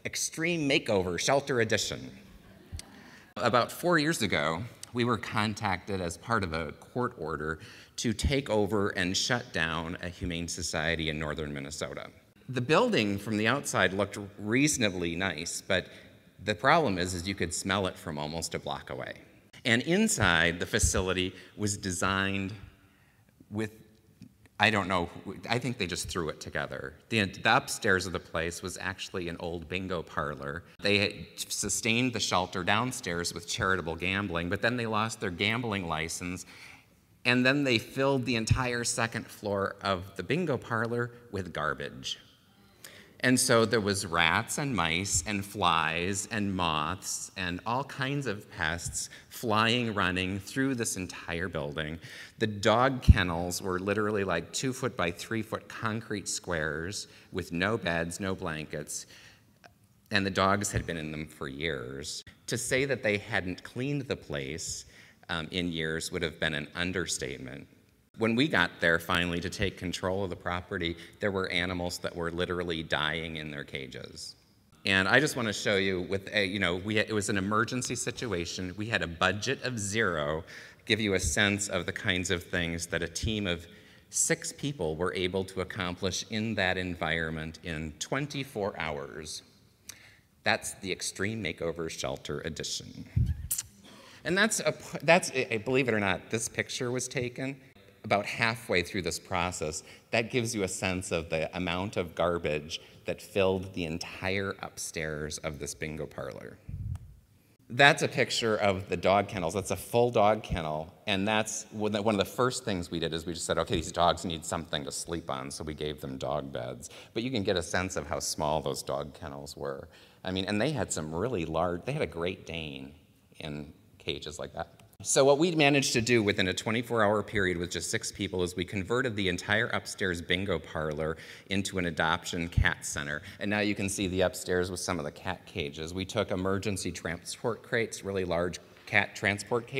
Extreme Makeover Shelter Edition. About 4 years ago, we were contacted as part of a court order to take over and shut down a humane society in northern Minnesota. The building from the outside looked reasonably nice, but the problem is you could smell it from almost a block away. And inside, the facility was designed with, I don't know, I think they just threw it together. The upstairs of the place was actually an old bingo parlor. They had sustained the shelter downstairs with charitable gambling, but then they lost their gambling license, and then they filled the entire second floor of the bingo parlor with garbage. And so there was rats and mice and flies and moths and all kinds of pests flying, running through this entire building. The dog kennels were literally like 2-foot by 3-foot concrete squares with no beds, no blankets, and the dogs had been in them for years. To say that they hadn't cleaned the place in years would have been an understatement. When we got there finally to take control of the property, there were animals that were literally dying in their cages. And I just want to show you, it was an emergency situation. We had a budget of $0, give you a sense of the kinds of things that a team of 6 people were able to accomplish in that environment in 24 hours. That's the Extreme Makeover Shelter Edition. And that's believe it or not, this picture was taken about halfway through this process. That gives you a sense of the amount of garbage that filled the entire upstairs of this bingo parlor. That's a picture of the dog kennels. That's a full dog kennel, and that's one of the first things we did is we just said, okay, these dogs need something to sleep on, so we gave them dog beds. But you can get a sense of how small those dog kennels were. I mean, and they had some really large, they had a Great Dane in cages like that. So what we managed to do within a 24-hour period with just 6 people is we converted the entire upstairs bingo parlor into an adoption cat center. And now you can see the upstairs with some of the cat cages. We took emergency transport crates, really large cat transport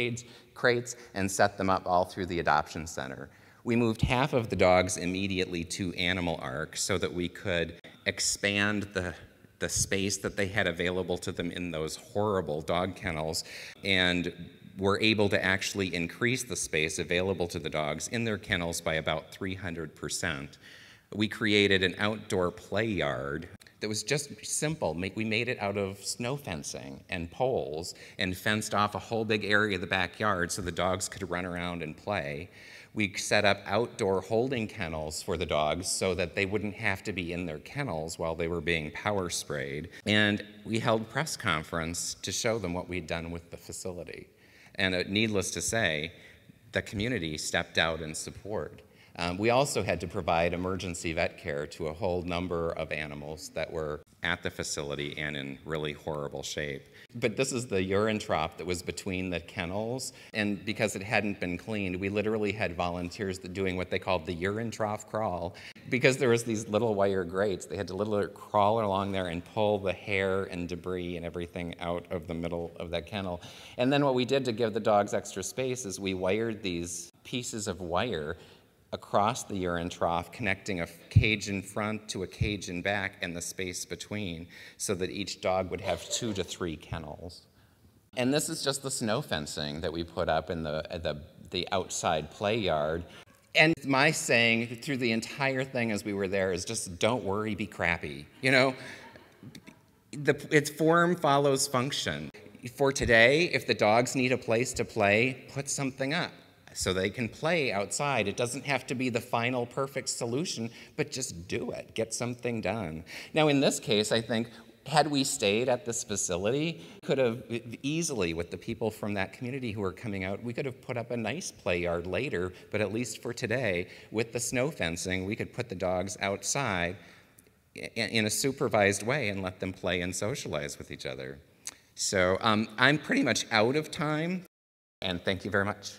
crates, and set them up all through the adoption center. We moved half of the dogs immediately to Animal Ark so that we could expand the space that they had available to them in those horrible dog kennels, and were able to actually increase the space available to the dogs in their kennels by about 300%. We created an outdoor play yard that was just simple. We made it out of snow fencing and poles and fenced off a whole big area of the backyard so the dogs could run around and play. We set up outdoor holding kennels for the dogs so that they wouldn't have to be in their kennels while they were being power sprayed. And we held press conference to show them what we'd done with the facility. And needless to say, the community stepped out in support. We also had to provide emergency vet care to a whole number of animals that were at the facility and in really horrible shape. But this is the urine trough that was between the kennels, and because it hadn't been cleaned, we literally had volunteers doing what they called the urine trough crawl. Because there was these little wire grates, they had to literally crawl along there and pull the hair and debris and everything out of the middle of that kennel. And then what we did to give the dogs extra space is we wired these pieces of wire across the urine trough, connecting a cage in front to a cage in back and the space between, so that each dog would have 2 to 3 kennels. And this is just the snow fencing that we put up in the outside play yard. And my saying through the entire thing as we were there is just don't worry, be crappy. You know, its form follows function. For today, if the dogs need a place to play, put something up so they can play outside. It doesn't have to be the final perfect solution, but just do it. Get something done. Now, in this case, I think, had we stayed at this facility, could have easily, with the people from that community who were coming out, we could have put up a nice play yard later, but at least for today, with the snow fencing, we could put the dogs outside in a supervised way and let them play and socialize with each other. So I'm pretty much out of time, and thank you very much.